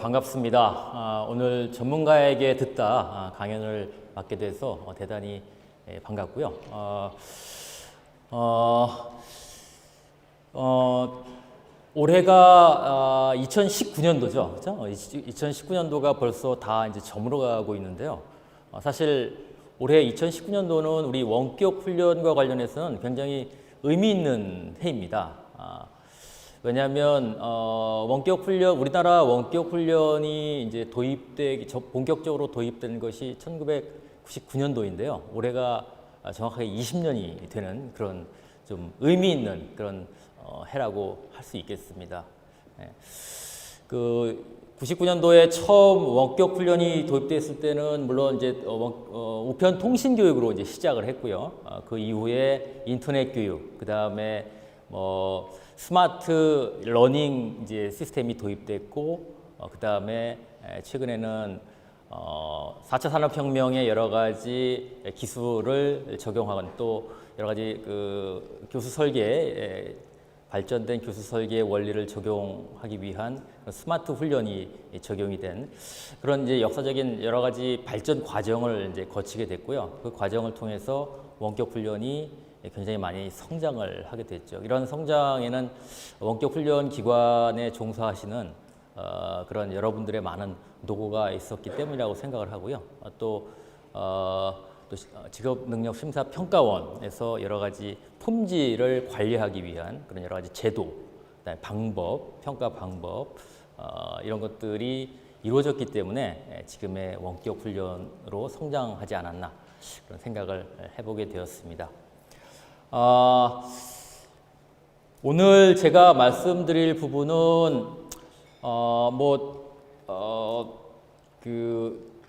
반갑습니다. 오늘 전문가에게 듣다 강연을 맡게 돼서 대단히 반갑고요. 올해가 2019년도죠. 그렇죠? 2019년도가 벌써 다 이제 저물어가고 있는데요. 사실 올해 2019년도는 우리 원격 훈련과 관련해서는 굉장히 의미 있는 해입니다. 왜냐하면 원격 훈련, 우리나라 원격 훈련이 이제 본격적으로 도입된 것이 1999년도인데요. 올해가 정확하게 20년이 되는 그런 좀 의미 있는 그런 해라고 할 수 있겠습니다. 그 99년도에 처음 원격 훈련이 도입됐을 때는 물론 이제 우편 통신 교육으로 이제 시작을 했고요. 그 이후에 인터넷 교육, 그 다음에 스마트 러닝 이제 시스템이 도입됐고, 그 다음에 최근에는 4차 산업혁명의 여러 가지 기술을 적용하는 또 여러 가지 그 교수 설계 발전된 교수 설계의 원리를 적용하기 위한 스마트 훈련이 적용이 된 그런 이제 역사적인 여러 가지 발전 과정을 이제 거치게 됐고요. 그 과정을 통해서 원격 훈련이 굉장히 많이 성장을 하게 됐죠. 이런 성장에는 원격 훈련 기관에 종사하시는 그런 여러분들의 많은 노고가 있었기 때문이라고 생각을 하고요. 또 직업능력심사평가원에서 여러 가지 품질을 관리하기 위한 그런 여러 가지 제도, 그다음에 방법, 평가 방법 이런 것들이 이루어졌기 때문에 지금의 원격 훈련으로 성장하지 않았나 그런 생각을 해보게 되었습니다. 오늘 제가 말씀드릴 부분은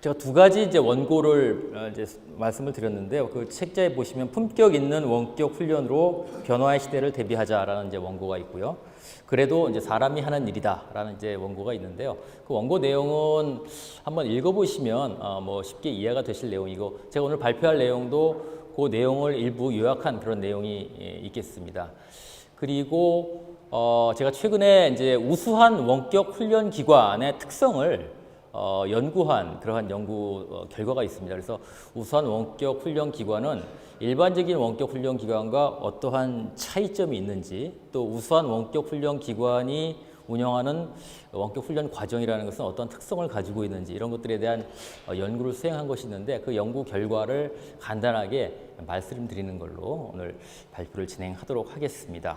제가 두 가지 이제 원고를 이제 말씀을 드렸는데요. 그 책자에 보시면 품격 있는 원격 훈련으로 변화의 시대를 대비하자라는 이제 원고가 있고요. 그래도 이제 사람이 하는 일이다라는 이제 원고가 있는데요. 그 원고 내용은 한번 읽어보시면 쉽게 이해가 되실 내용이고, 제가 오늘 발표할 내용도 그 내용을 일부 요약한 그런 내용이 있겠습니다. 그리고 제가 최근에 이제 우수한 원격 훈련 기관의 특성을 연구한 그러한 연구 결과가 있습니다. 그래서 우수한 원격 훈련 기관은 일반적인 원격 훈련 기관과 어떠한 차이점이 있는지, 또 우수한 원격 훈련 기관이 운영하는 원격 훈련 과정이라는 것은 어떤 특성을 가지고 있는지, 이런 것들에 대한 연구를 수행한 것이 있는데, 그 연구 결과를 간단하게 말씀드리는 걸로 오늘 발표를 진행하도록 하겠습니다.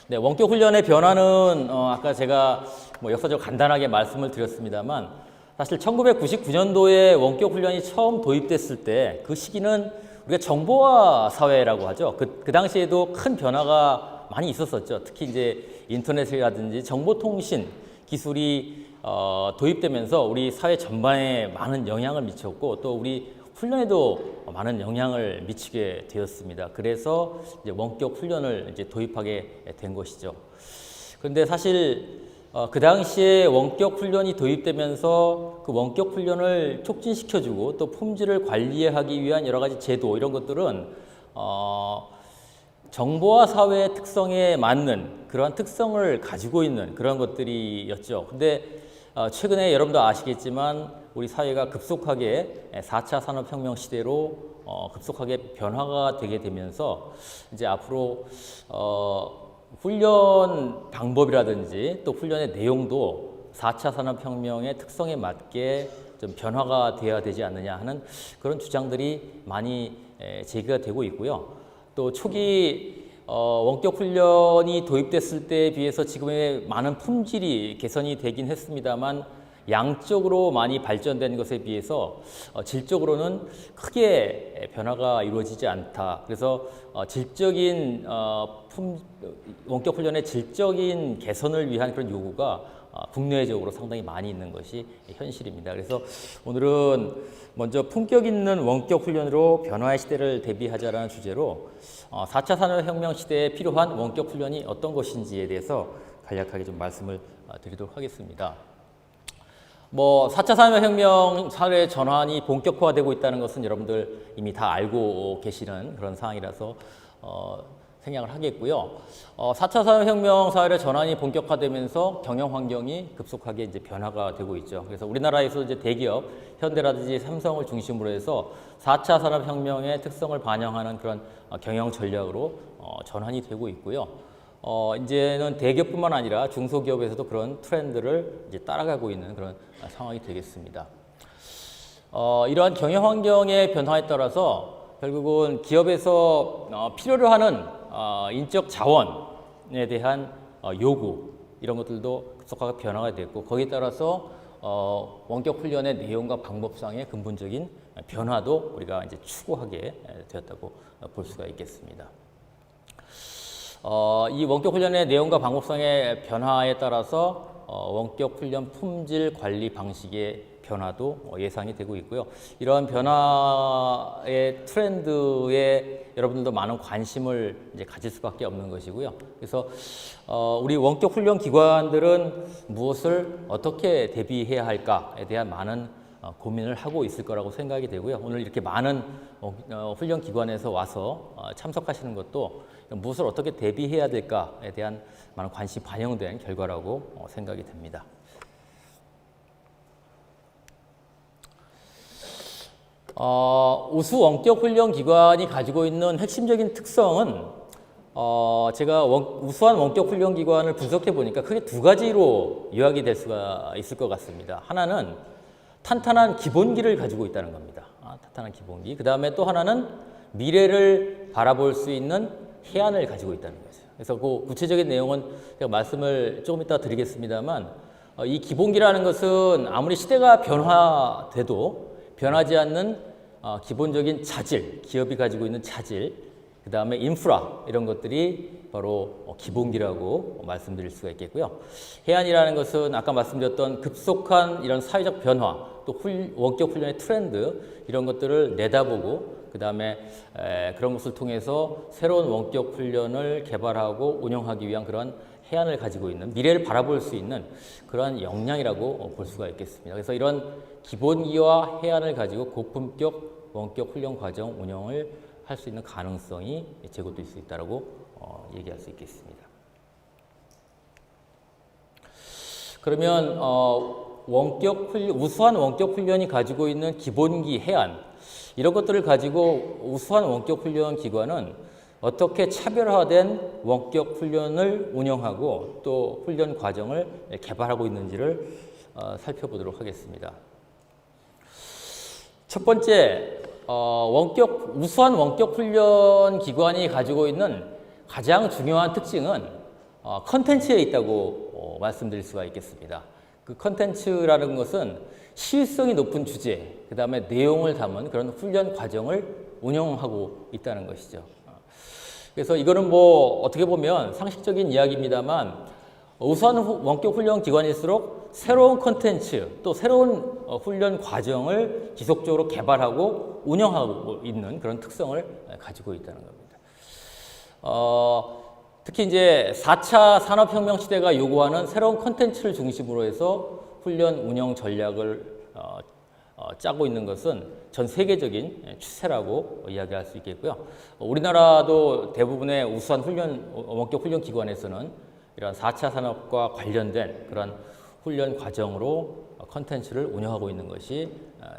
네, 원격 훈련의 변화는 아까 제가 역사적으로 간단하게 말씀을 드렸습니다만, 사실 1999년도에 원격 훈련이 처음 도입됐을 때 그 시기는 우리가 정보화 사회라고 하죠. 그 당시에도 큰 변화가 많이 있었었죠. 특히 이제 인터넷이라든지 정보통신 기술이 도입되면서 우리 사회 전반에 많은 영향을 미쳤고, 또 우리 훈련에도 많은 영향을 미치게 되었습니다. 그래서 이제 원격 훈련을 이제 도입하게 된 것이죠. 그런데 사실 그 당시에 원격 훈련이 도입되면서 그 원격 훈련을 촉진시켜주고 또 품질을 관리하기 위한 여러 가지 제도, 이런 것들은 정보화 사회의 특성에 맞는 그러한 특성을 가지고 있는 그런 것들이었죠. 근데 최근에 여러분도 아시겠지만 우리 사회가 급속하게 4차 산업혁명 시대로 급속하게 변화가 되게 되면서 이제 앞으로 훈련 방법이라든지 또 훈련의 내용도 4차 산업혁명의 특성에 맞게 좀 변화가 되어야 되지 않느냐 하는 그런 주장들이 많이 제기가 되고 있고요. 또 초기 원격 훈련이 도입됐을 때에 비해서 지금의 많은 품질이 개선이 되긴 했습니다만, 양적으로 많이 발전된 것에 비해서 질적으로는 크게 변화가 이루어지지 않다. 그래서 질적인 원격 훈련의 질적인 개선을 위한 그런 요구가 국내적으로 상당히 많이 있는 것이 현실입니다. 그래서 오늘은 먼저 품격 있는 원격 훈련으로 변화의 시대를 대비하자라는 주제로 4차 산업혁명 시대에 필요한 원격 훈련이 어떤 것인지에 대해서 간략하게 좀 말씀을 드리도록 하겠습니다. 4차 산업혁명 사회 전환이 본격화되고 있다는 것은 여러분들 이미 다 알고 계시는 그런 상황이라서 생략을 하겠고요. 4차 산업혁명 사회의 전환이 본격화되면서 경영 환경이 급속하게 이제 변화가 되고 있죠. 그래서 우리나라에서 이제 대기업, 현대라든지 삼성을 중심으로 해서 4차 산업혁명의 특성을 반영하는 그런 경영 전략으로 전환이 되고 있고요. 이제는 대기업뿐만 아니라 중소기업에서도 그런 트렌드를 이제 따라가고 있는 그런 상황이 되겠습니다. 이러한 경영 환경의 변화에 따라서 결국은 기업에서 필요로 하는 인적 자원에 대한 요구 이런 것들도 급속하게 변화가 됐고 거기에 따라서 원격 훈련의 내용과 방법상의 근본적인 변화도 우리가 이제 추구하게 되었다고 볼 수가 있겠습니다. 이 원격 훈련의 내용과 방법상의 변화에 따라서 원격 훈련 품질 관리 방식의 변화도 예상이 되고 있고요. 이러한 변화의 트렌드에 여러분들도 많은 관심을 이제 가질 수밖에 없는 것이고요. 그래서 우리 원격 훈련 기관들은 무엇을 어떻게 대비해야 할까에 대한 많은 고민을 하고 있을 거라고 생각이 되고요. 오늘 이렇게 많은 훈련 기관에서 와서 참석하시는 것도 무엇을 어떻게 대비해야 될까에 대한 많은 관심이 반영된 결과라고 생각이 됩니다. 우수 원격 훈련 기관이 가지고 있는 핵심적인 특성은 제가 우수한 원격 훈련 기관을 분석해 보니까 크게 두 가지로 요약이 될 수가 있을 것 같습니다. 하나는 탄탄한 기본기를 가지고 있다는 겁니다. 탄탄한 기본기. 그 다음에 또 하나는 미래를 바라볼 수 있는 해안을 가지고 있다는 거죠. 그래서 그 구체적인 내용은 제가 말씀을 조금 이따 드리겠습니다만 이 기본기라는 것은 아무리 시대가 변화돼도 변하지 않는 기본적인 자질, 기업이 가지고 있는 자질, 그 다음에 인프라 이런 것들이 바로 기본기라고 말씀드릴 수가 있겠고요. 해안이라는 것은 아까 말씀드렸던 급속한 이런 사회적 변화, 또 원격 훈련의 트렌드 이런 것들을 내다보고 그 다음에 그런 것을 통해서 새로운 원격 훈련을 개발하고 운영하기 위한 그런 해안을 가지고 있는 미래를 바라볼 수 있는 그러한 역량이라고 볼 수가 있겠습니다. 그래서 이런 기본기와 해안을 가지고 고품격 원격 훈련 과정 운영을 할 수 있는 가능성이 제고될 수 있다고 얘기할 수 있겠습니다. 그러면 우수한 원격 훈련이 가지고 있는 기본기 해안 이런 것들을 가지고 우수한 원격 훈련 기관은 어떻게 차별화된 원격 훈련을 운영하고 또 훈련 과정을 개발하고 있는지를 살펴보도록 하겠습니다. 첫 번째, 우수한 원격 훈련 기관이 가지고 있는 가장 중요한 특징은 컨텐츠에 있다고 말씀드릴 수가 있겠습니다. 그 컨텐츠라는 것은 시의성이 높은 주제, 그 다음에 내용을 담은 그런 훈련 과정을 운영하고 있다는 것이죠. 그래서 이거는 뭐 어떻게 보면 상식적인 이야기입니다만 우수한 원격 훈련 기관일수록 새로운 컨텐츠 또 새로운 훈련 과정을 지속적으로 개발하고 운영하고 있는 그런 특성을 가지고 있다는 겁니다. 특히 이제 4차 산업혁명 시대가 요구하는 새로운 컨텐츠를 중심으로 해서 훈련 운영 전략을 짜고 있는 것은 전 세계적인 추세라고 이야기할 수 있겠고요. 우리나라도 대부분의 우수한 원격 훈련 기관에서는 이런 4차 산업과 관련된 그런 훈련 과정으로 컨텐츠를 운영하고 있는 것이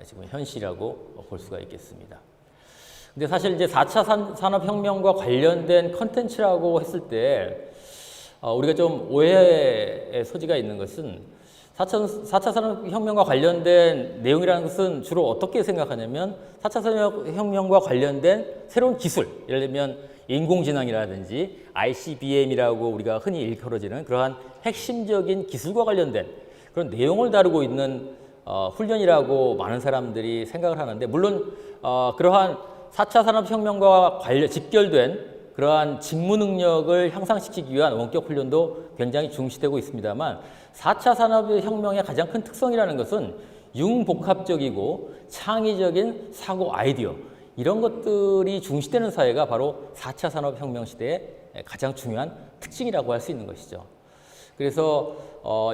지금 현실이라고 볼 수가 있겠습니다. 근데 사실 이제 4차 산업혁명과 관련된 컨텐츠라고 했을 때 우리가 좀 오해의 소지가 있는 것은 4차 산업혁명과 관련된 내용이라는 것은 주로 어떻게 생각하냐면 4차 산업혁명과 관련된 새로운 기술, 예를 들면 인공지능이라든지 ICBM이라고 우리가 흔히 일컬어지는 그러한 핵심적인 기술과 관련된 그런 내용을 다루고 있는 훈련이라고 많은 사람들이 생각을 하는데 물론 그러한 4차 산업혁명과 직결된 그러한 직무 능력을 향상시키기 위한 원격 훈련도 굉장히 중시되고 있습니다만 4차 산업혁명의 가장 큰 특성이라는 것은 융복합적이고 창의적인 사고 아이디어 이런 것들이 중시되는 사회가 바로 4차 산업혁명 시대의 가장 중요한 특징이라고 할 수 있는 것이죠. 그래서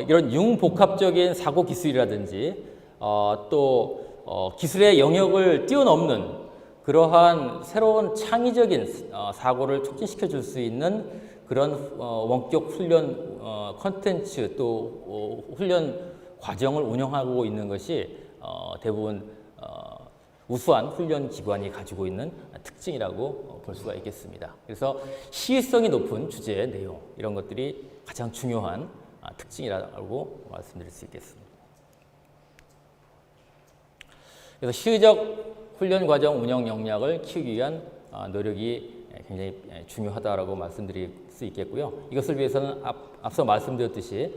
이런 융복합적인 사고 기술이라든지 또 기술의 영역을 뛰어넘는 그러한 새로운 창의적인 사고를 촉진시켜 줄 수 있는 그런 원격 훈련 컨텐츠 또 훈련 과정을 운영하고 있는 것이 대부분 우수한 훈련 기관이 가지고 있는 특징이라고 볼 수가 있겠습니다. 그래서 시의성이 높은 주제, 내용 이런 것들이 가장 중요한 특징이라고 말씀드릴 수 있겠습니다. 그래서 시의적 훈련 과정 운영 역량을 키우기 위한 노력이 굉장히 중요하다라고 말씀드릴 수 있겠고요. 이것을 위해서는 앞서 말씀드렸듯이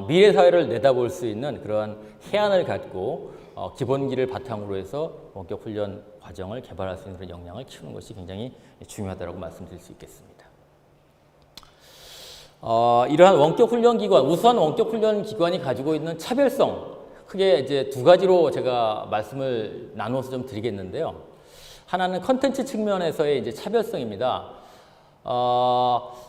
미래 사회를 내다볼 수 있는 그러한 해안을 갖고 기본기를 바탕으로 해서 원격 훈련 과정을 개발할 수 있는 그런 역량을 키우는 것이 굉장히 중요하다고 말씀드릴 수 있겠습니다. 이러한 원격 훈련 기관, 우수한 원격 훈련 기관이 가지고 있는 차별성, 크게 이제 두 가지로 제가 말씀을 나누어서 좀 드리겠는데요. 하나는 컨텐츠 측면에서의 이제 차별성입니다.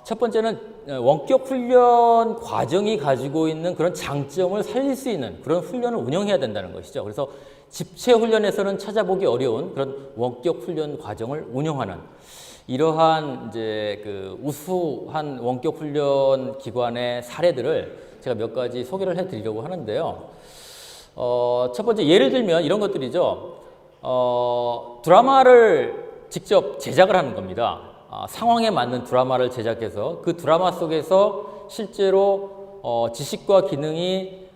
첫 번째는 원격 훈련 과정이 가지고 있는 그런 장점을 살릴 수 있는 그런 훈련을 운영해야 된다는 것이죠. 그래서 집체 훈련에서는 찾아보기 어려운 그런 원격 훈련 과정을 운영하는 이러한 이제 그 우수한 원격 훈련 기관의 사례들을 제가 몇 가지 소개를 해드리려고 하는데요. 첫 번째 예를 들면 이런 것들이죠. 드라마를 직접 제작을 하는 겁니다. 상황에 맞는 드라마를 제작해서 그 드라마 속에서 실제로 지식과 기능이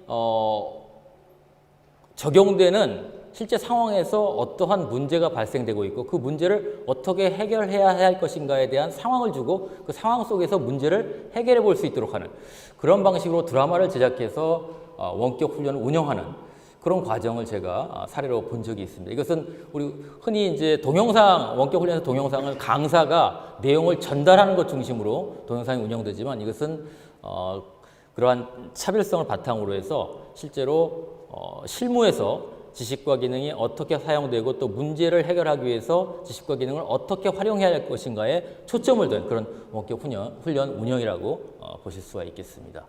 적용되는 실제 상황에서 어떠한 문제가 발생되고 있고 그 문제를 어떻게 해결해야 할 것인가에 대한 상황을 주고 그 상황 속에서 문제를 해결해 볼 수 있도록 하는 그런 방식으로 드라마를 제작해서 원격 훈련을 운영하는 그런 과정을 제가 사례로 본 적이 있습니다. 이것은 우리 흔히 이제 동영상, 원격 훈련에서 동영상을 강사가 내용을 전달하는 것 중심으로 동영상이 운영되지만 이것은 그러한 차별성을 바탕으로 해서 실제로 실무에서 지식과 기능이 어떻게 사용되고 또 문제를 해결하기 위해서 지식과 기능을 어떻게 활용해야 할 것인가에 초점을 둔 그런 원격 훈련 운영이라고 보실 수가 있겠습니다.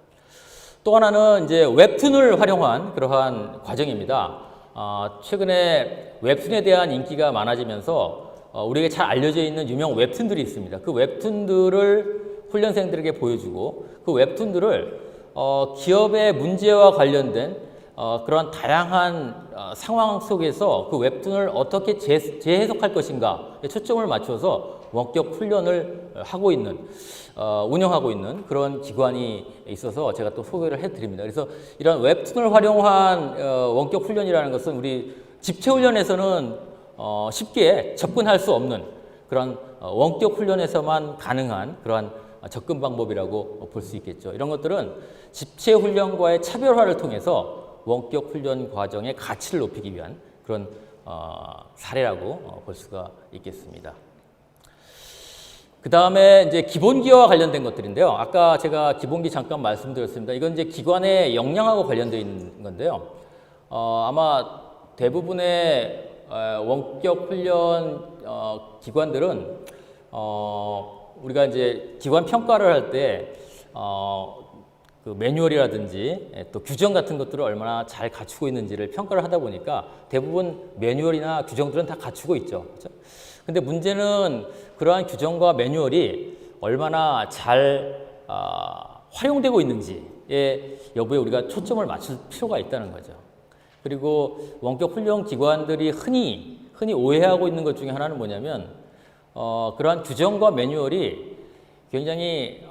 또 하나는 이제 웹툰을 활용한 그러한 과정입니다. 최근에 웹툰에 대한 인기가 많아지면서 우리에게 잘 알려져 있는 유명 웹툰들이 있습니다. 그 웹툰들을 훈련생들에게 보여주고 그 웹툰들을 기업의 문제와 관련된 그러한 다양한 상황 속에서 그 웹툰을 어떻게 재해석할 것인가에 초점을 맞춰서 원격 훈련을 하고 있는 운영하고 있는 그런 기관이 있어서 제가 또 소개를 해드립니다. 그래서 이런 웹툰을 활용한 원격 훈련이라는 것은 우리 집체 훈련에서는 쉽게 접근할 수 없는 그런 원격 훈련에서만 가능한 그러한 접근 방법이라고 볼 수 있겠죠. 이런 것들은 집체 훈련과의 차별화를 통해서 원격 훈련 과정의 가치를 높이기 위한 그런 사례라고 볼 수가 있겠습니다. 그 다음에 이제 기본기와 관련된 것들인데요. 아까 제가 기본기 잠깐 말씀드렸습니다. 이건 이제 기관의 역량하고 관련되어 있는 건데요. 아마 대부분의 원격 훈련 기관들은 우리가 이제 기관 평가를 할 때 그 매뉴얼이라든지 또 규정 같은 것들을 얼마나 잘 갖추고 있는지를 평가를 하다 보니까 대부분 매뉴얼이나 규정들은 다 갖추고 있죠. 그렇죠? 근데 문제는 그러한 규정과 매뉴얼이 얼마나 잘 활용되고 있는지의 여부에 우리가 초점을 맞출 필요가 있다는 거죠. 그리고 원격 훈련 기관들이 흔히 오해하고 있는 것 중에 하나는 뭐냐면 그러한 규정과 매뉴얼이 굉장히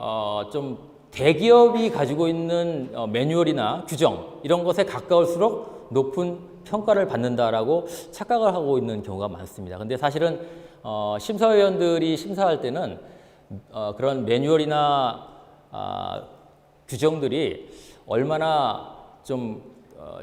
좀 대기업이 가지고 있는 매뉴얼이나 규정 이런 것에 가까울수록 높은 평가를 받는다라고 착각을 하고 있는 경우가 많습니다. 근데 사실은 심사위원들이 심사할 때는 그런 매뉴얼이나 규정들이 얼마나 좀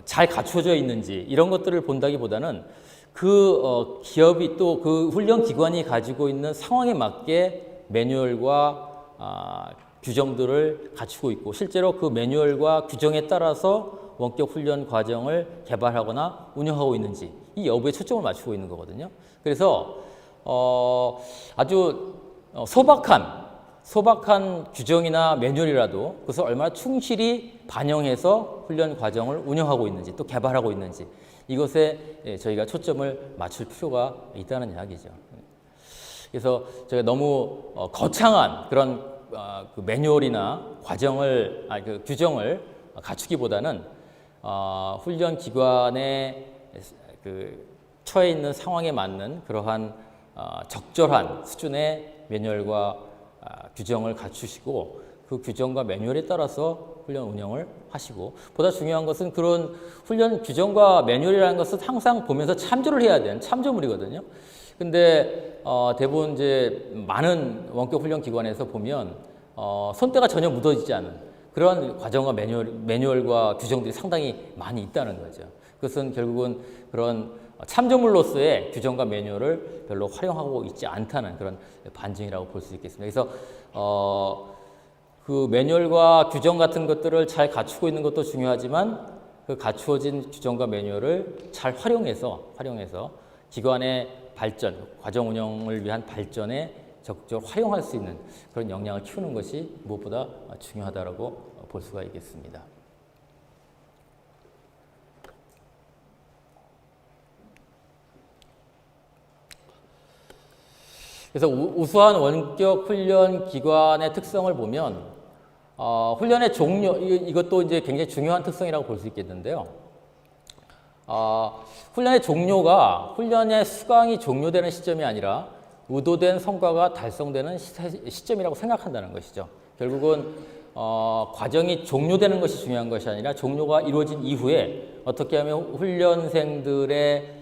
잘 갖춰져 있는지 이런 것들을 본다기보다는 그 기업이 또 그 훈련 기관이 가지고 있는 상황에 맞게 매뉴얼과 규정들을 갖추고 있고 실제로 그 매뉴얼과 규정에 따라서 원격 훈련 과정을 개발하거나 운영하고 있는지 이 여부에 초점을 맞추고 있는 거거든요. 그래서 아주 소박한 소박한 규정이나 매뉴얼이라도 그것을 얼마나 충실히 반영해서 훈련 과정을 운영하고 있는지 또 개발하고 있는지 이것에 저희가 초점을 맞출 필요가 있다는 이야기죠. 그래서 저희가 너무 거창한 그런 그 매뉴얼이나 과정을 그 규정을 갖추기보다는 훈련 기관의 그 처해 있는 상황에 맞는 그러한 적절한 수준의 매뉴얼과 규정을 갖추시고 그 규정과 매뉴얼에 따라서 훈련 운영을 하시고 보다 중요한 것은 그런 훈련 규정과 매뉴얼이라는 것은 항상 보면서 참조를 해야 되는 참조물이거든요. 근데 대부분 이제 많은 원격 훈련 기관에서 보면 손때가 전혀 묻어지지 않은 그런 과정과 매뉴얼과 규정들이 상당히 많이 있다는 거죠. 그것은 결국은 그런 참조물로서의 규정과 매뉴얼을 별로 활용하고 있지 않다는 그런 반증이라고 볼 수 있겠습니다. 그래서 그 매뉴얼과 규정 같은 것들을 잘 갖추고 있는 것도 중요하지만 그 갖추어진 규정과 매뉴얼을 잘 활용해서 기관의 발전, 과정 운영을 위한 발전에 적극적으로 활용할 수 있는 그런 역량을 키우는 것이 무엇보다 중요하다고 볼 수가 있겠습니다. 그래서 우수한 원격 훈련 기관의 특성을 보면 훈련의 종료 이것도 이제 굉장히 중요한 특성이라고 볼 수 있겠는데요. 훈련의 종료가 훈련의 수강이 종료되는 시점이 아니라 의도된 성과가 달성되는 시점이라고 생각한다는 것이죠. 결국은 과정이 종료되는 것이 중요한 것이 아니라 종료가 이루어진 이후에 어떻게 하면 훈련생들의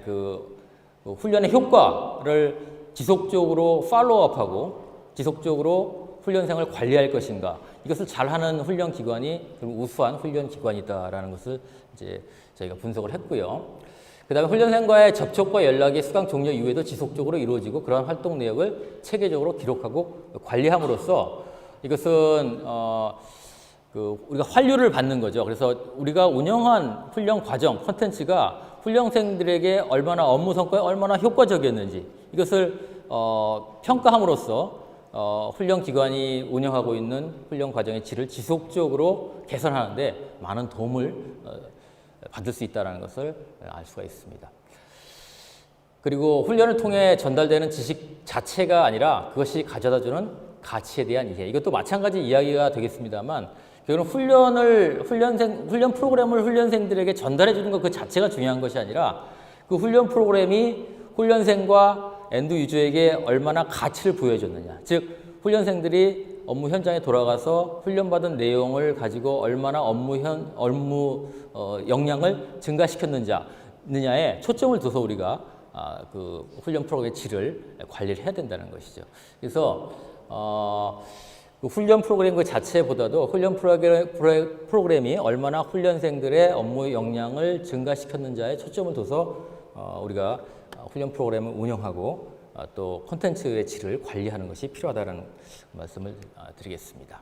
그 훈련의 효과를 지속적으로 팔로우업하고 지속적으로 훈련생을 관리할 것인가 이것을 잘하는 훈련 기관이 우수한 훈련 기관이다라는 것을 이제 저희가 분석을 했고요. 그다음에 훈련생과의 접촉과 연락이 수강 종료 이후에도 지속적으로 이루어지고 그러한 활동 내역을 체계적으로 기록하고 관리함으로써 이것은 우리가 환류를 받는 거죠. 그래서 우리가 운영한 훈련 과정 콘텐츠가 훈련생들에게 얼마나 업무 성과에 얼마나 효과적이었는지 이것을 평가함으로써 훈련 기관이 운영하고 있는 훈련 과정의 질을 지속적으로 개선하는 데 많은 도움을 받을 수 있다는 것을 알 수가 있습니다. 그리고 훈련을 통해 전달되는 지식 자체가 아니라 그것이 가져다주는 가치에 대한 이해 이것도 마찬가지 이야기가 되겠습니다만 결국은 훈련 프로그램을 훈련생들에게 전달해 주는 것 그 자체가 중요한 것이 아니라 그 훈련 프로그램이 훈련생과 엔드 유저에게 얼마나 가치를 부여해줬느냐. 즉 훈련생들이 업무 현장에 돌아가서 훈련받은 내용을 가지고 얼마나 업무 역량을 증가시켰느냐에 초점을 둬서 우리가 그 훈련 프로그램의 질을 관리를 해야 된다는 것이죠. 그래서 그 훈련 프로그램 그 자체보다도 훈련 프로그램이 얼마나 훈련생들의 업무 역량을 증가시켰는지에 초점을 둬서 우리가 훈련 프로그램을 운영하고 또 콘텐츠의 질을 관리하는 것이 필요하다는 말씀을 드리겠습니다.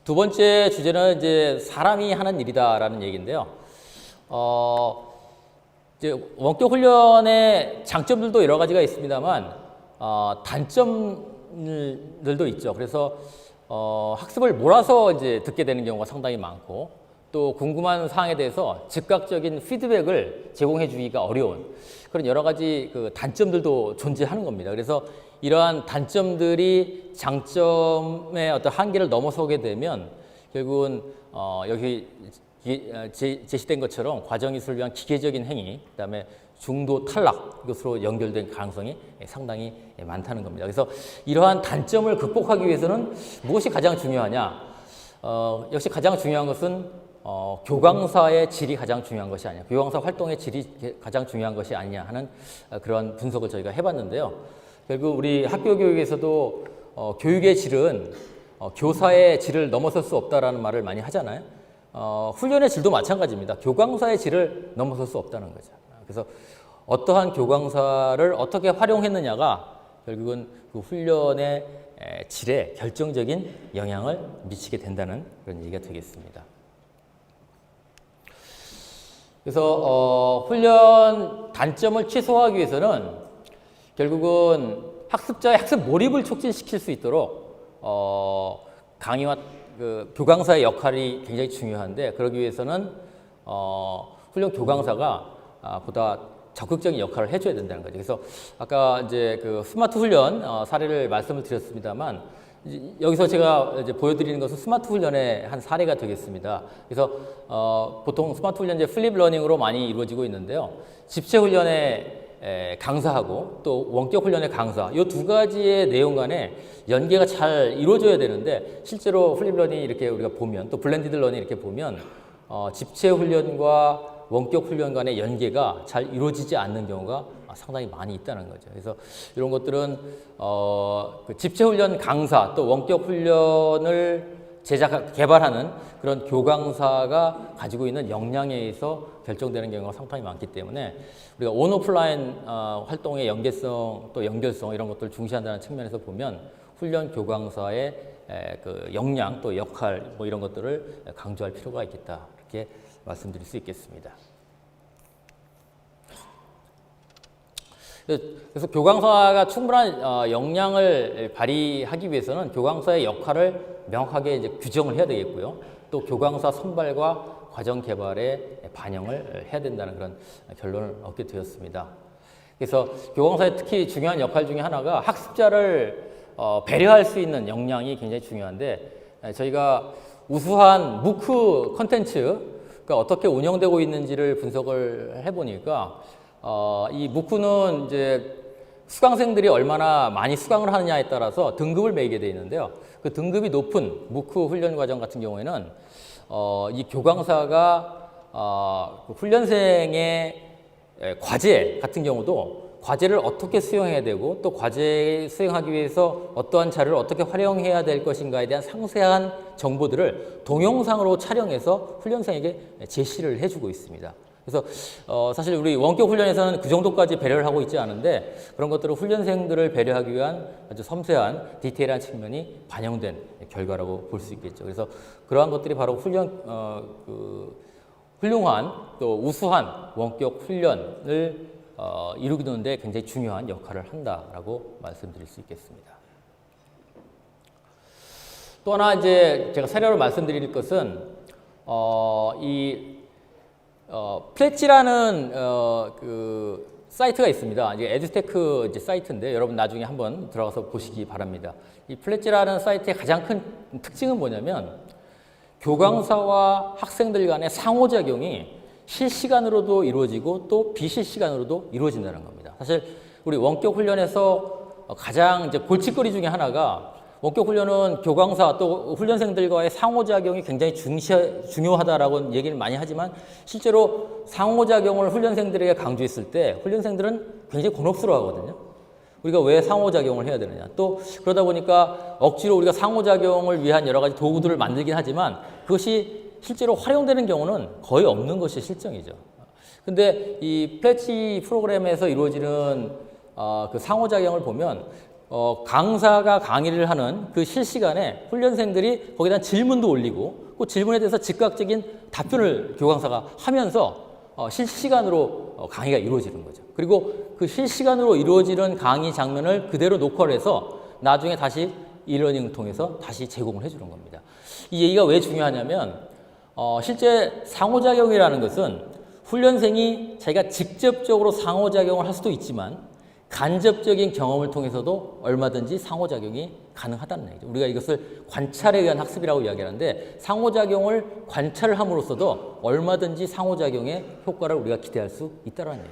두 번째 주제는 이제 사람이 하는 일이다라는 얘기인데요. 이제 원격 훈련의 장점들도 여러 가지가 있습니다만 단점들도 있죠. 그래서 학습을 몰아서 이제 듣게 되는 경우가 상당히 많고 또 궁금한 사항에 대해서 즉각적인 피드백을 제공해 주기가 어려운 그런 여러 가지 그 단점들도 존재하는 겁니다. 그래서 이러한 단점들이 장점의 어떤 한계를 넘어서게 되면 결국은 여기 제시된 것처럼 과정이수를 위한 기계적인 행위, 그다음에 중도 탈락 이것으로 연결된 가능성이 상당히 많다는 겁니다. 그래서 이러한 단점을 극복하기 위해서는 무엇이 가장 중요하냐? 역시 가장 중요한 것은 교강사의 질이 가장 중요한 것이 아니냐, 교강사 활동의 질이 가장 중요한 것이 아니냐 하는 그런 분석을 저희가 해봤는데요. 결국 우리 학교 교육에서도 교육의 질은 교사의 질을 넘어설 수 없다라는 말을 많이 하잖아요. 훈련의 질도 마찬가지입니다. 교강사의 질을 넘어설 수 없다는 거죠. 그래서 어떠한 교강사를 어떻게 활용했느냐가 결국은 그 훈련의 질에 결정적인 영향을 미치게 된다는 그런 얘기가 되겠습니다. 그래서 훈련 단점을 최소화하기 위해서는 결국은 학습자의 학습 몰입을 촉진시킬 수 있도록 강의와 그 교강사의 역할이 굉장히 중요한데, 그러기 위해서는 훌륭 교강사가 보다 적극적인 역할을 해줘야 된다는 거죠. 그래서 아까 이제 그 스마트 훈련 사례를 말씀을 드렸습니다만, 여기서 제가 이제 보여드리는 것은 스마트 훈련의 한 사례가 되겠습니다. 그래서 보통 스마트 훈련 이제 플립 러닝으로 많이 이루어지고 있는데요. 집체 훈련의 강사하고 또 원격 훈련의 강사, 이 두 가지의 내용 간에 연계가 잘 이루어져야 되는데, 실제로 플립 러닝 이렇게 우리가 보면, 또 블렌디드 러닝 이렇게 보면 집체 훈련과 원격 훈련 간의 연계가 잘 이루어지지 않는 경우가 상당히 많이 있다는 거죠. 그래서 이런 것들은 그 집체 훈련 강사 또 원격 훈련을 개발하는 그런 교강사가 가지고 있는 역량에 의해서 결정되는 경우가 상당히 많기 때문에, 우리가 온오프라인 활동의 연계성 또 연결성 이런 것들을 중시한다는 측면에서 보면 훈련 교강사의 그 역량 또 역할 뭐 이런 것들을 강조할 필요가 있겠다, 이렇게 말씀드릴 수 있겠습니다. 그래서 교강사가 충분한 역량을 발휘하기 위해서는 교강사의 역할을 명확하게 이제 규정을 해야 되겠고요. 또 교강사 선발과 과정 개발에 반영을 해야 된다는 그런 결론을 얻게 되었습니다. 그래서 교강사의 특히 중요한 역할 중에 하나가 학습자를 배려할 수 있는 역량이 굉장히 중요한데, 저희가 우수한 무크 컨텐츠가 어떻게 운영되고 있는지를 분석을 해보니까 이 무크는 이제 수강생들이 얼마나 많이 수강을 하느냐에 따라서 등급을 매기게 되어 있는데요. 그 등급이 높은 무크 훈련 과정 같은 경우에는 이 교강사가 그 훈련생의 과제 같은 경우도 과제를 어떻게 수행해야 되고, 또 과제 수행하기 위해서 어떠한 자료를 어떻게 활용해야 될 것인가에 대한 상세한 정보들을 동영상으로 촬영해서 훈련생에게 제시를 해주고 있습니다. 그래서 사실 우리 원격 훈련에서는 그 정도까지 배려를 하고 있지 않은데, 그런 것들을 훈련생들을 배려하기 위한 아주 섬세한 디테일한 측면이 반영된 결과라고 볼 수 있겠죠. 그래서 그러한 것들이 바로 훌륭한 또 우수한 원격 훈련을 이루기는데 굉장히 중요한 역할을 한다라고 말씀드릴 수 있겠습니다. 또 하나 이제 제가 사례로 말씀드릴 것은 플랫지라는 그 사이트가 있습니다. 이제 에듀테크 이제 사이트인데, 여러분 나중에 한번 들어가서 보시기 바랍니다. 이 플랫지라는 사이트의 가장 큰 특징은 뭐냐면, 교강사와 학생들 간의 상호작용이 실시간으로도 이루어지고 또 비실시간으로도 이루어진다는 겁니다. 사실 우리 원격 훈련에서 가장 이제 골칫거리 중에 하나가, 원격 훈련은 교강사 또 훈련생들과의 상호작용이 굉장히 중요하다라고 얘기를 많이 하지만, 실제로 상호작용을 훈련생들에게 강조했을 때 훈련생들은 굉장히 곤혹스러워 하거든요. 우리가 왜 상호작용을 해야 되느냐. 또 그러다 보니까 억지로 우리가 상호작용을 위한 여러 가지 도구들을 만들긴 하지만, 그것이 실제로 활용되는 경우는 거의 없는 것이 실정이죠. 근데 이 플랫지 프로그램에서 이루어지는 그 상호작용을 보면, 강사가 강의를 하는 그 실시간에 훈련생들이 거기다 질문도 올리고, 그 질문에 대해서 즉각적인 답변을 교강사가 하면서 실시간으로 강의가 이루어지는 거죠. 그리고 그 실시간으로 이루어지는 강의 장면을 그대로 녹화를 해서 나중에 다시 이러닝을 통해서 다시 제공을 해주는 겁니다. 이 얘기가 왜 중요하냐면, 실제 상호작용이라는 것은 훈련생이 자기가 직접적으로 상호작용을 할 수도 있지만, 간접적인 경험을 통해서도 얼마든지 상호작용이 가능하다는 얘기죠. 우리가 이것을 관찰에 의한 학습이라고 이야기하는데, 상호작용을 관찰을 함으로써도 얼마든지 상호작용의 효과를 우리가 기대할 수 있다는 얘기죠.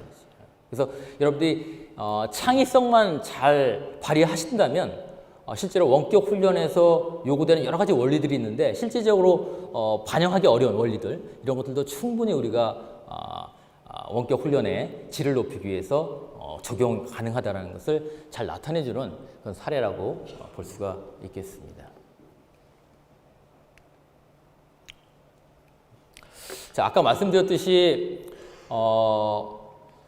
그래서 여러분들이 창의성만 잘 발휘하신다면 실제로 원격 훈련에서 요구되는 여러 가지 원리들이 있는데, 실질적으로 반영하기 어려운 원리들, 이런 것들도 충분히 우리가 원격 훈련의 질을 높이기 위해서 적용 가능하다는 것을 잘 나타내주는 그런 사례라고 볼 수가 있겠습니다. 자, 아까 말씀드렸듯이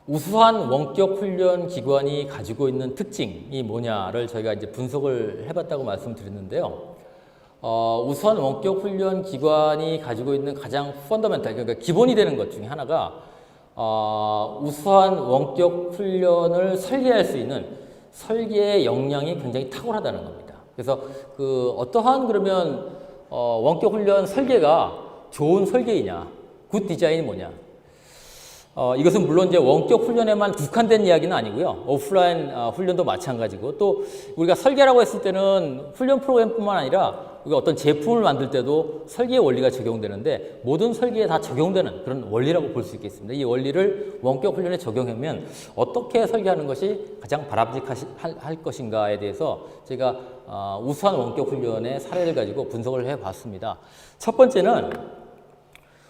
우수한 원격 훈련 기관이 가지고 있는 특징이 뭐냐를 저희가 이제 분석을 해봤다고 말씀드렸는데요. 우수한 원격 훈련 기관이 가지고 있는 가장 펀더멘탈, 그러니까 기본이 되는 것 중에 하나가 우수한 원격 훈련을 설계할 수 있는 설계의 역량이 굉장히 탁월하다는 겁니다. 그래서 그 어떠한 그러면 원격 훈련 설계가 좋은 설계이냐, 굿 디자인이 뭐냐? 이것은 물론 이제 원격 훈련에만 국한된 이야기는 아니고요. 오프라인 훈련도 마찬가지고, 또 우리가 설계라고 했을 때는 훈련 프로그램뿐만 아니라 우리가 어떤 제품을 만들 때도 설계의 원리가 적용되는데, 모든 설계에 다 적용되는 그런 원리라고 볼 수 있겠습니다. 이 원리를 원격 훈련에 적용하면 어떻게 설계하는 것이 가장 바람직할 것인가에 대해서 제가 우수한 원격 훈련의 사례를 가지고 분석을 해봤습니다. 첫 번째는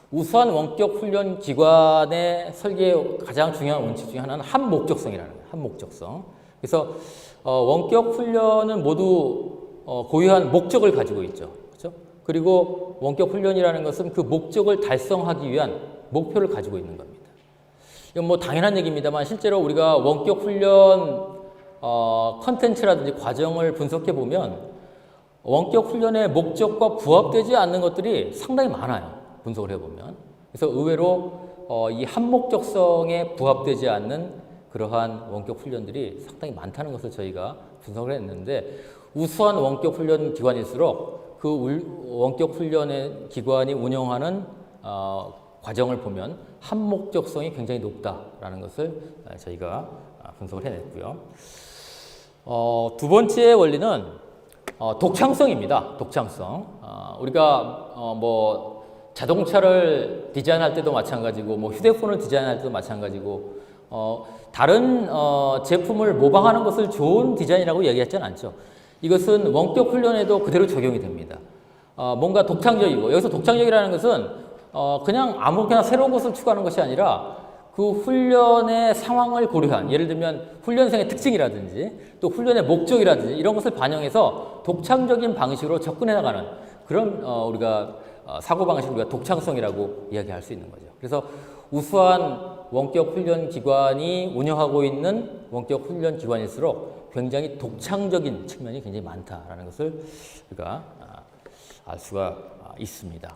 우수한 원격 훈련 기관의 설계의 가장 중요한 원칙 중에 하나는 한목적성이라는 거예요. 한목적성. 그래서 원격 훈련은 모두 고유한 목적을 가지고 있죠. 그렇죠? 그리고 원격 훈련이라는 것은 그 목적을 달성하기 위한 목표를 가지고 있는 겁니다. 이건 뭐 당연한 얘기입니다만, 실제로 우리가 원격 훈련 컨텐츠라든지 과정을 분석해 보면 원격 훈련의 목적과 부합되지 않는 것들이 상당히 많아요. 분석을 해보면. 그래서 의외로 이 한목적성에 부합되지 않는 그러한 원격 훈련들이 상당히 많다는 것을 저희가 분석을 했는데, 우수한 원격 훈련 기관일수록 그 원격 훈련의 기관이 운영하는 과정을 보면 한목적성이 굉장히 높다라는 것을 저희가 분석을 해냈고요. 두 번째 원리는 독창성입니다. 독창성. 우리가 뭐 자동차를 디자인할 때도 마찬가지고, 뭐 휴대폰을 디자인할 때도 마찬가지고, 다른 제품을 모방하는 것을 좋은 디자인이라고 얘기하지는 않죠. 이것은 원격 훈련에도 그대로 적용이 됩니다. 뭔가 독창적이고, 여기서 독창적이라는 것은 그냥 아무렇게나 새로운 것을 추구하는 것이 아니라 그 훈련의 상황을 고려한, 예를 들면 훈련생의 특징이라든지 또 훈련의 목적이라든지 이런 것을 반영해서 독창적인 방식으로 접근해 나가는 그런 우리가 사고방식을 우리가 독창성이라고 이야기할 수 있는 거죠. 그래서 우수한 원격 훈련 기관이 운영하고 있는 원격 훈련 기관일수록 굉장히 독창적인 측면이 굉장히 많다라는 것을 우리가 알 수가 있습니다.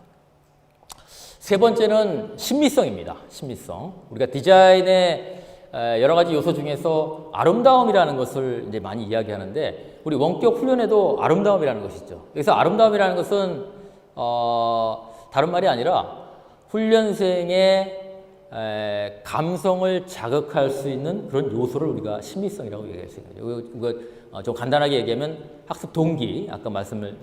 세 번째는 신미성입니다. 신미성. 우리가 디자인의 여러 가지 요소 중에서 아름다움이라는 것을 이제 많이 이야기하는데, 우리 원격 훈련에도 아름다움이라는 것이 있죠. 여기서 아름다움이라는 것은 다른 말이 아니라 훈련생의 감성을 자극할 수 있는 그런 요소를 우리가 신미성이라고 얘기할 수 있는 거죠. 이거 좀 간단하게 얘기하면 학습 동기, 아까 말씀이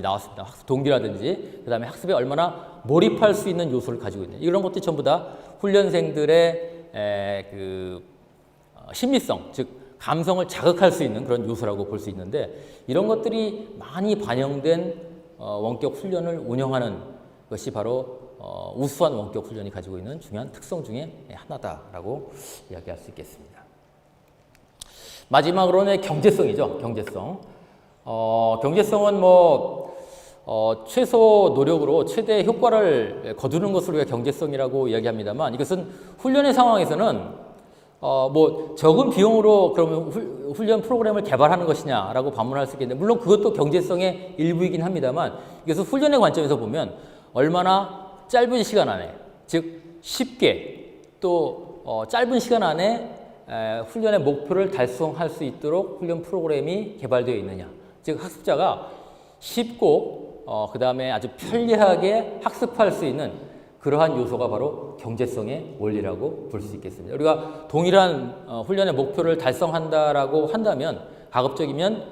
나왔습니다. 학습 동기라든지 그다음에 학습에 얼마나 몰입할 수 있는 요소를 가지고 있는, 이런 것들이 전부 다 훈련생들의 그 신미성, 즉 감성을 자극할 수 있는 그런 요소라고 볼 수 있는데, 이런 것들이 많이 반영된 원격 훈련을 운영하는 것이 바로 우수한 원격 훈련이 가지고 있는 중요한 특성 중에 하나다라고 이야기할 수 있겠습니다. 마지막으로는 경제성이죠. 경제성. 경제성은 뭐 최소 노력으로 최대 효과를 거두는 것을 우리가 경제성이라고 이야기합니다만, 이것은 훈련의 상황에서는 뭐 적은 비용으로 그러면 훈련 프로그램을 개발하는 것이냐라고 반문할 수 있겠는데, 물론 그것도 경제성의 일부이긴 합니다만, 이것은 훈련의 관점에서 보면 얼마나 짧은 시간 안에, 즉 쉽게 또 짧은 시간 안에 훈련의 목표를 달성할 수 있도록 훈련 프로그램이 개발되어 있느냐, 즉 학습자가 쉽고 그 다음에 아주 편리하게 학습할 수 있는 그러한 요소가 바로 경제성의 원리라고 볼 수 있겠습니다. 우리가 동일한 훈련의 목표를 달성한다라고 한다면, 가급적이면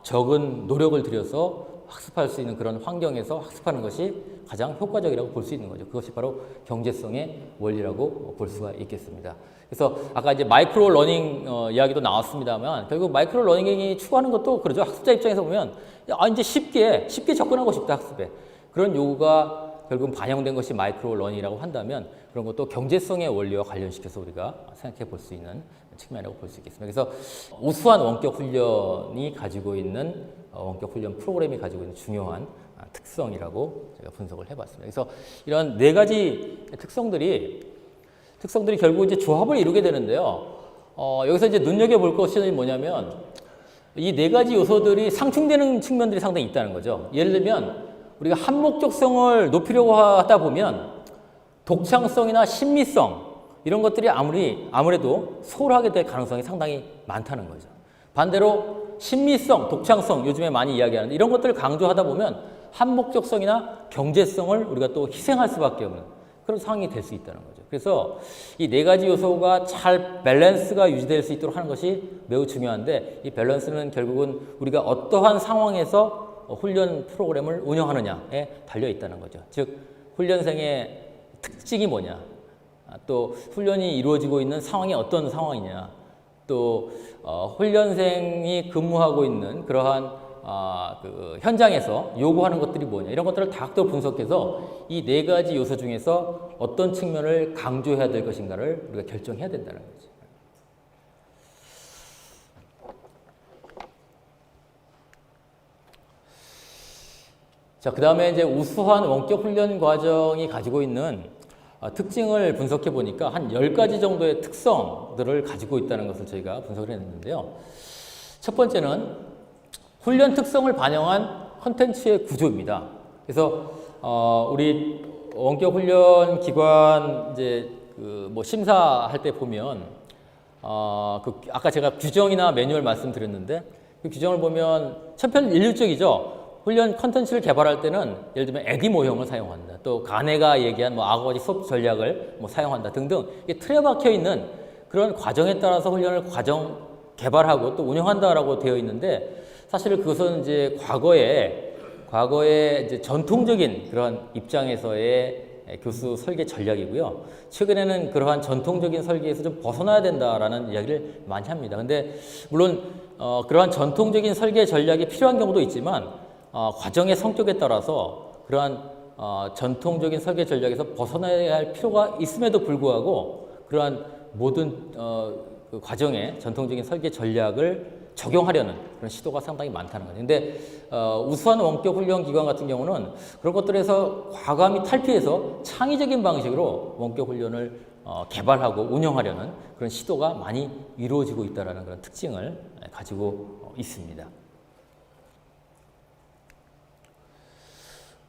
적은 노력을 들여서 학습할 수 있는 그런 환경에서 학습하는 것이 가장 효과적이라고 볼 수 있는 거죠. 그것이 바로 경제성의 원리라고 볼 수가 있겠습니다. 그래서 아까 이제 마이크로 러닝 이야기도 나왔습니다만, 결국 마이크로 러닝이 추구하는 것도 그러죠. 학습자 입장에서 보면 이제 쉽게 접근하고 싶다, 학습에. 그런 요구가 결국 반영된 것이 마이크로 러닝이라고 한다면, 그런 것도 경제성의 원리와 관련시켜서 우리가 생각해 볼 수 있는 측면이라고 볼 수 있겠습니다. 그래서 우수한 원격 훈련이 가지고 있는 원격 훈련 프로그램이 가지고 있는 중요한 특성이라고 제가 분석을 해봤습니다. 그래서 이런 네 가지 특성들이 결국 이제 조합을 이루게 되는데요. 여기서 이제 눈여겨볼 것이 뭐냐면, 이 네 가지 요소들이 상충되는 측면들이 상당히 있다는 거죠. 예를 들면 우리가 한목적성을 높이려고 하다 보면 독창성이나 신미성 이런 것들이 아무래도 소홀하게 될 가능성이 상당히 많다는 거죠. 반대로 신미성, 독창성 요즘에 많이 이야기하는데 이런 것들을 강조하다 보면 한목적성이나 경제성을 우리가 또 희생할 수밖에 없는 그런 상황이 될 수 있다는 거죠. 그래서 이 네 가지 요소가 잘 밸런스가 유지될 수 있도록 하는 것이 매우 중요한데 이 밸런스는 결국은 우리가 어떠한 상황에서 훈련 프로그램을 운영하느냐에 달려 있다는 거죠. 즉 훈련생의 특징이 뭐냐, 또 훈련이 이루어지고 있는 상황이 어떤 상황이냐, 또 훈련생이 근무하고 있는 그러한 그 현장에서 요구하는 것들이 뭐냐 이런 것들을 다각도로 분석해서 이 네 가지 요소 중에서 어떤 측면을 강조해야 될 것인가를 우리가 결정해야 된다는 거죠. 자, 그 다음에 이제 우수한 원격 훈련 과정이 가지고 있는 특징을 분석해 보니까 한 10가지 정도의 특성들을 가지고 있다는 것을 저희가 분석을 했는데요. 첫 번째는 훈련 특성을 반영한 컨텐츠의 구조입니다. 그래서 우리 원격 훈련 기관 이제 뭐 심사할 때 보면 아까 제가 규정이나 매뉴얼 말씀드렸는데 그 규정을 보면 천편일률적이죠. 훈련 컨텐츠를 개발할 때는 예를 들면 에디 모형을 사용한다. 또 가네가 얘기한 뭐 아거지 수업 전략을 뭐 사용한다 등등 이게 틀에 박혀 있는 그런 과정에 따라서 훈련을 개발하고 또 운영한다라고 되어 있는데 사실 그것은 이제 과거에 이제 전통적인 그런 입장에서의 교수 설계 전략이고요. 최근에는 그러한 전통적인 설계에서 좀 벗어나야 된다라는 이야기를 많이 합니다. 근데 물론 그러한 전통적인 설계 전략이 필요한 경우도 있지만 과정의 성격에 따라서 그러한 전통적인 설계 전략에서 벗어나야 할 필요가 있음에도 불구하고 그러한 모든 그 과정의 전통적인 설계 전략을 적용하려는 그런 시도가 상당히 많다는 거죠. 근데 우수한 원격 훈련 기관 같은 경우는 그런 것들에서 과감히 탈피해서 창의적인 방식으로 원격 훈련을 개발하고 운영하려는 그런 시도가 많이 이루어지고 있다는 그런 특징을 가지고 있습니다.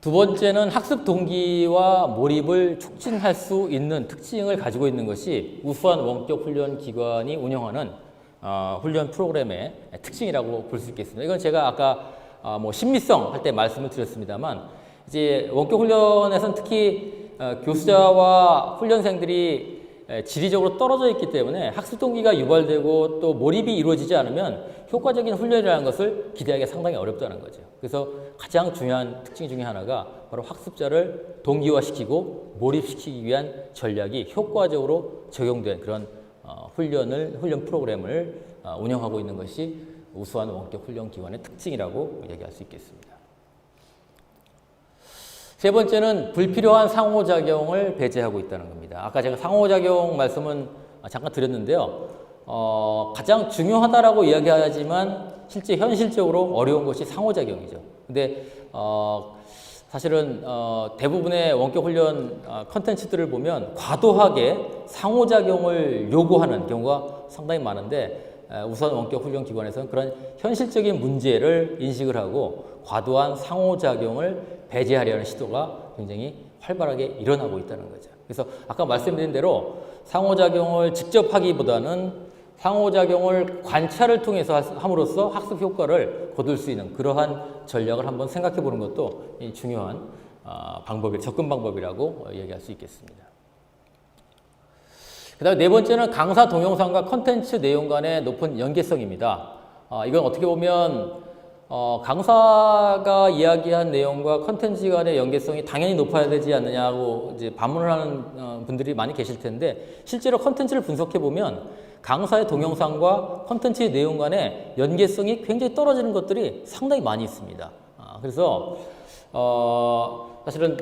두 번째는 학습 동기와 몰입을 촉진할 수 있는 특징을 가지고 있는 것이 우수한 원격 훈련 기관이 운영하는 훈련 프로그램의 특징이라고 볼 수 있겠습니다. 이건 제가 아까 뭐 심미성 할 때 말씀을 드렸습니다만 이제 원격 훈련에서는 특히 교수자와 훈련생들이 지리적으로 떨어져 있기 때문에 학습 동기가 유발되고 또 몰입이 이루어지지 않으면 효과적인 훈련이라는 것을 기대하기가 상당히 어렵다는 거죠. 그래서 가장 중요한 특징 중에 하나가 바로 학습자를 동기화시키고 몰입시키기 위한 전략이 효과적으로 적용된 그런 훈련 프로그램을 운영하고 있는 것이 우수한 원격 훈련 기관의 특징이라고 얘기할 수 있겠습니다. 세 번째는 불필요한 상호작용을 배제하고 있다는 겁니다. 아까 제가 상호작용 말씀은 잠깐 드렸는데요. 가장 중요하다라고 이야기하지만 실제 현실적으로 어려운 것이 상호작용이죠. 근데 사실은 대부분의 원격 훈련 컨텐츠들을 보면 과도하게 상호작용을 요구하는 경우가 상당히 많은데 우선 원격 훈련 기관에서는 그런 현실적인 문제를 인식을 하고 과도한 상호작용을 배제하려는 시도가 굉장히 활발하게 일어나고 있다는 거죠. 그래서 아까 말씀드린 대로 상호작용을 직접 하기보다는 상호작용을 관찰을 통해서 함으로써 학습 효과를 거둘 수 있는 그러한 전략을 한번 생각해 보는 것도 중요한 접근 방법이라고 얘기할 수 있겠습니다. 그 다음에 네 번째는 강사 동영상과 컨텐츠 내용 간의 높은 연계성입니다. 이건 어떻게 보면 강사가 이야기한 내용과 컨텐츠 간의 연계성이 당연히 높아야 되지 않느냐고 이제 반문을 하는 분들이 많이 계실 텐데 실제로 컨텐츠를 분석해 보면 강사의 동영상과 컨텐츠의 내용 간의 연계성이 굉장히 떨어지는 것들이 상당히 많이 있습니다. 그래서 사실은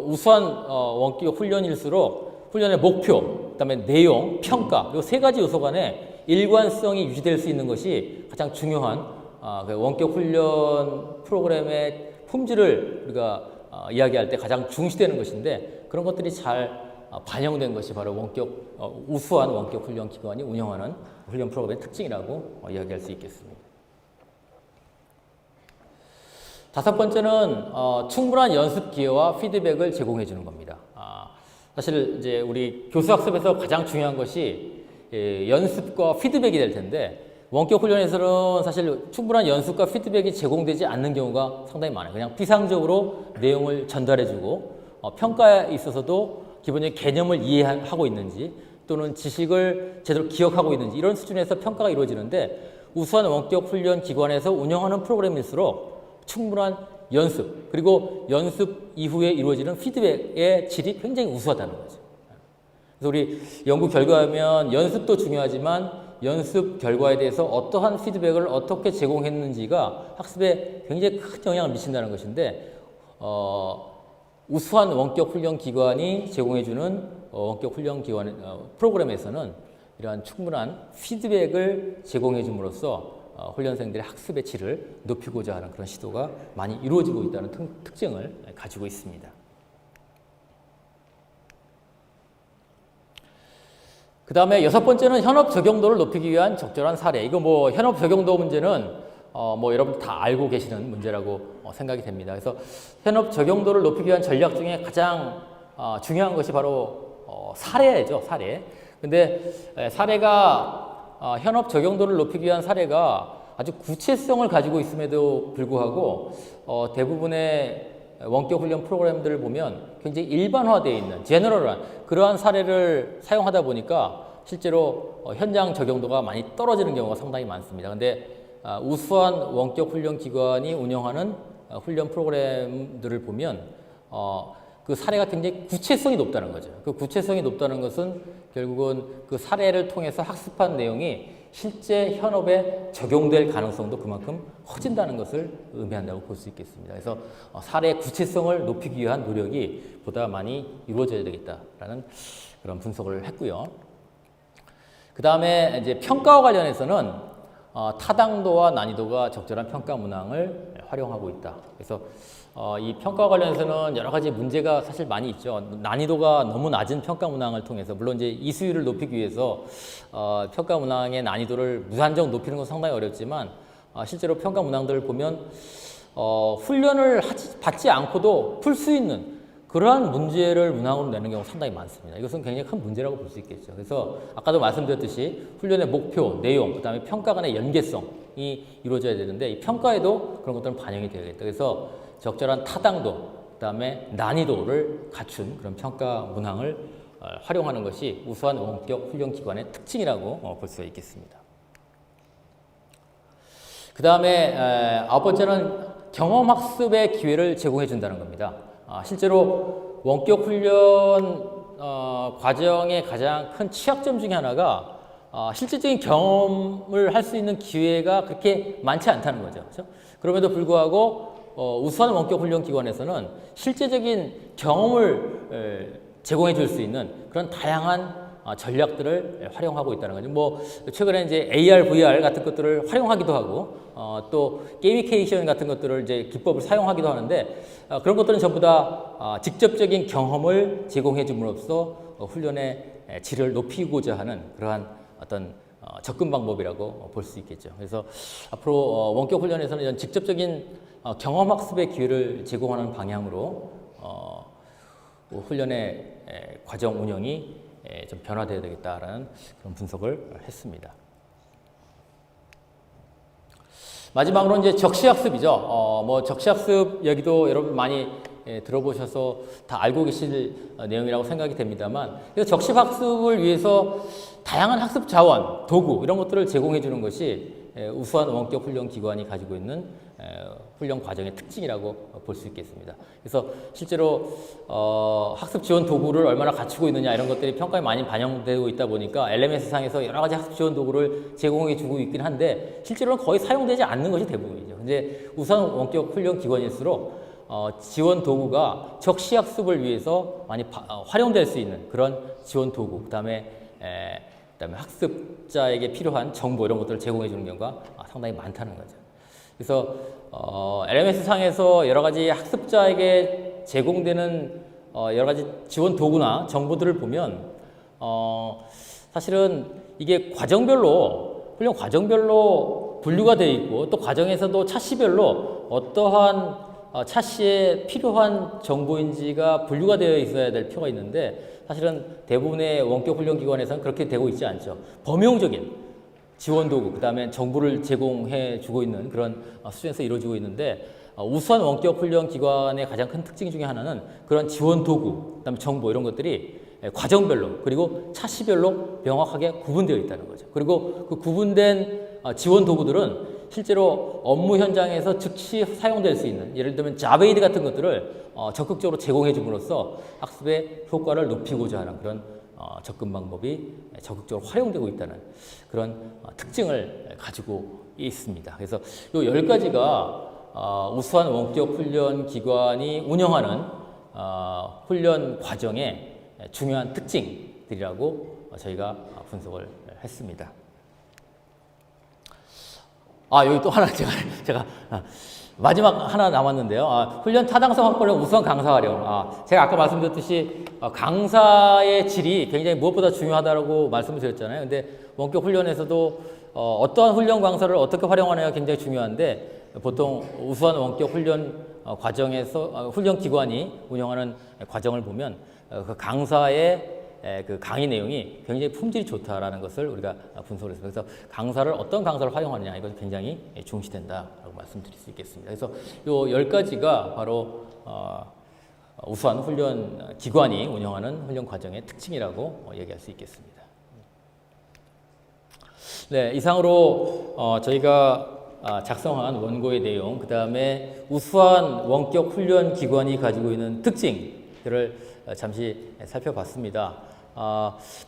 우수한 원격 훈련일수록 훈련의 목표, 그다음에 내용, 평가 이 세 가지 요소 간의 일관성이 유지될 수 있는 것이 가장 중요한 원격 훈련 프로그램의 품질을 우리가 이야기할 때 가장 중시되는 것인데 그런 것들이 잘 반영된 것이 바로 우수한 원격 훈련 기관이 운영하는 훈련 프로그램의 특징이라고 이야기할 수 있겠습니다. 다섯 번째는 충분한 연습 기회와 피드백을 제공해 주는 겁니다. 사실 이제 우리 교수 학습에서 가장 중요한 것이 연습과 피드백이 될 텐데 원격 훈련에서는 사실 충분한 연습과 피드백이 제공되지 않는 경우가 상당히 많아요. 그냥 피상적으로 내용을 전달해주고 평가에 있어서도 기본적인 개념을 이해하고 있는지 또는 지식을 제대로 기억하고 있는지 이런 수준에서 평가가 이루어지는데 우수한 원격 훈련 기관에서 운영하는 프로그램일수록 충분한 연습 그리고 연습 이후에 이루어지는 피드백의 질이 굉장히 우수하다는 거죠. 그래서 우리 연구 결과하면 연습도 중요하지만 연습 결과에 대해서 어떠한 피드백을 어떻게 제공했는지가 학습에 굉장히 큰 영향을 미친다는 것인데 우수한 원격 훈련 기관이 제공해주는 원격 훈련 기관 프로그램에서는 이러한 충분한 피드백을 제공해 줌으로써 훈련생들의 학습의 질을 높이고자 하는 그런 시도가 많이 이루어지고 있다는 특징을 가지고 있습니다. 그 다음에 6번째는 현업 적용도를 높이기 위한 적절한 사례. 이거 뭐 현업 적용도 문제는 뭐 여러분 다 알고 계시는 문제라고 생각이 됩니다. 그래서 현업 적용도를 높이기 위한 전략 중에 가장 중요한 것이 바로 사례죠, 사례. 근데 사례가 현업 적용도를 높이기 위한 사례가 아주 구체성을 가지고 있음에도 불구하고 대부분의 원격 훈련 프로그램들을 보면 굉장히 일반화되어 있는 제너럴한 그러한 사례를 사용하다 보니까 실제로 현장 적용도가 많이 떨어지는 경우가 상당히 많습니다. 근데 우수한 원격 훈련 기관이 운영하는 훈련 프로그램들을 보면 그 사례가 굉장히 구체성이 높다는 거죠. 그 구체성이 높다는 것은 결국은 그 사례를 통해서 학습한 내용이 실제 현업에 적용될 가능성도 그만큼 커진다는 것을 의미한다고 볼 수 있겠습니다. 그래서 사례의 구체성을 높이기 위한 노력이 보다 많이 이루어져야 되겠다라는 그런 분석을 했고요. 그 다음에 이제 평가와 관련해서는 타당도와 난이도가 적절한 평가 문항을 활용하고 있다. 그래서 이 평가와 관련해서는 여러 가지 문제가 사실 많이 있죠. 난이도가 너무 낮은 평가 문항을 통해서 물론 이제 이수율을 높이기 위해서 평가 문항의 난이도를 무한정 높이는 건 상당히 어렵지만 실제로 평가 문항들을 보면 훈련을 받지 않고도 풀 수 있는 그러한 문제를 문항으로 내는 경우가 상당히 많습니다. 이것은 굉장히 큰 문제라고 볼 수 있겠죠. 그래서 아까도 말씀드렸듯이 훈련의 목표, 내용, 그 다음에 평가 간의 연계성이 이루어져야 되는데 이 평가에도 그런 것들은 반영이 되어야겠다. 그래서 적절한 타당도, 그 다음에 난이도를 갖춘 그런 평가 문항을 활용하는 것이 우수한 원격 훈련 기관의 특징이라고 볼 수가 있겠습니다. 그 다음에 9번째는 경험학습의 기회를 제공해 준다는 겁니다. 실제로 원격 훈련 과정의 가장 큰 취약점 중에 하나가 실질적인 경험을 할 수 있는 기회가 그렇게 많지 않다는 거죠. 그렇죠? 그럼에도 불구하고 우수한 원격 훈련 기관에서는 실제적인 경험을 제공해 줄 수 있는 그런 다양한 전략들을 활용하고 있다는 거죠. 뭐 최근에 이제 AR, VR 같은 것들을 활용하기도 하고 또 게이미케이션 같은 것들을 이제 기법을 사용하기도 하는데 그런 것들은 전부 다 직접적인 경험을 제공해 줌으로써 훈련의 질을 높이고자 하는 그러한 어떤 접근 방법이라고 볼 수 있겠죠. 그래서 앞으로 원격 훈련에서는 이런 직접적인 경험 학습의 기회를 제공하는 방향으로 훈련의 과정 운영이 좀 변화되어야 되겠다라는 그런 분석을 했습니다. 마지막으로 이제 적시학습이죠. 뭐 적시학습 여기도 여러분 많이 들어보셔서 다 알고 계실 내용이라고 생각이 됩니다만, 그래서 적시학습을 위해서 다양한 학습 자원, 도구 이런 것들을 제공해 주는 것이 우수한 원격 훈련 기관이 가지고 있는 훈련 과정의 특징이라고 볼 수 있겠습니다. 그래서 실제로 학습 지원 도구를 얼마나 갖추고 있느냐 이런 것들이 평가에 많이 반영되고 있다 보니까 LMS 상에서 여러 가지 학습 지원 도구를 제공해 주고 있긴 한데 실제로는 거의 사용되지 않는 것이 대부분이죠. 근데 우선 원격 훈련 기관일수록 지원 도구가 적시 학습을 위해서 많이 활용될 수 있는 그런 지원 도구, 그다음에 학습자에게 필요한 정보 이런 것들을 제공해 주는 경우가 상당히 많다는 거죠. 그래서 LMS 상에서 여러 가지 학습자에게 제공되는 여러 가지 지원 도구나 정보들을 보면 사실은 이게 과정별로 훈련 과정별로 분류가 되어 있고 또 과정에서도 차시별로 어떠한 차시에 필요한 정보인지가 분류가 되어 있어야 될 필요가 있는데 사실은 대부분의 원격 훈련 기관에서는 그렇게 되고 있지 않죠. 범용적인 지원 도구, 그다음에 정보를 제공해 주고 있는 그런 수준에서 이루어지고 있는데 우수한 원격 훈련 기관의 가장 큰 특징 중에 하나는 그런 지원 도구, 그다음에 정보 이런 것들이 과정별로 그리고 차시별로 명확하게 구분되어 있다는 거죠. 그리고 그 구분된 지원 도구들은 실제로 업무 현장에서 즉시 사용될 수 있는, 예를 들면 자베이드 같은 것들을 적극적으로 제공해 줌으로써 학습의 효과를 높이고자 하는 그런 접근 방법이 적극적으로 활용되고 있다는 그런 특징을 가지고 있습니다. 그래서 이 10가지가 우수한 원격 훈련 기관이 운영하는 훈련 과정의 중요한 특징들이라고 저희가 분석을 했습니다. 여기 또 하나 제가 마지막 하나 남았는데요. 훈련 타당성 확보를 우수한 강사 활용. 제가 아까 말씀드렸듯이 강사의 질이 굉장히 무엇보다 중요하다고 말씀을 드렸잖아요. 근데 원격 훈련에서도 어떠한 훈련 강사를 어떻게 활용하느냐가 굉장히 중요한데 보통 우수한 원격 훈련 과정에서 훈련 기관이 운영하는 과정을 보면 그 강사의 그 강의 내용이 굉장히 품질이 좋다라는 것을 우리가 분석을 했습니다. 그래서 강사를 어떤 강사를 활용하느냐 이것이 굉장히 중시된다라고 말씀드릴 수 있겠습니다. 그래서 이 10가지가 바로 우수한 훈련 기관이 운영하는 훈련 과정의 특징이라고 얘기할 수 있겠습니다. 네, 이상으로 저희가 작성한 원고의 내용, 그 다음에 우수한 원격 훈련 기관이 가지고 있는 특징들을 잠시 살펴봤습니다.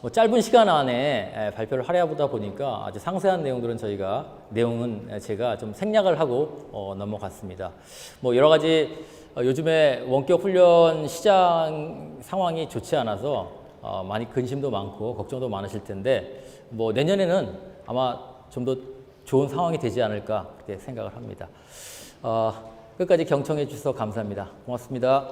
뭐 짧은 시간 안에 발표를 하려다 보니까 아주 상세한 내용들은 내용은 제가 좀 생략을 하고 넘어갔습니다. 뭐 여러 가지 요즘에 원격 훈련 시장 상황이 좋지 않아서 많이 근심도 많고 걱정도 많으실 텐데 뭐 내년에는 아마 좀 더 좋은 상황이 되지 않을까 그렇게 생각을 합니다. 끝까지 경청해 주셔서 감사합니다. 고맙습니다.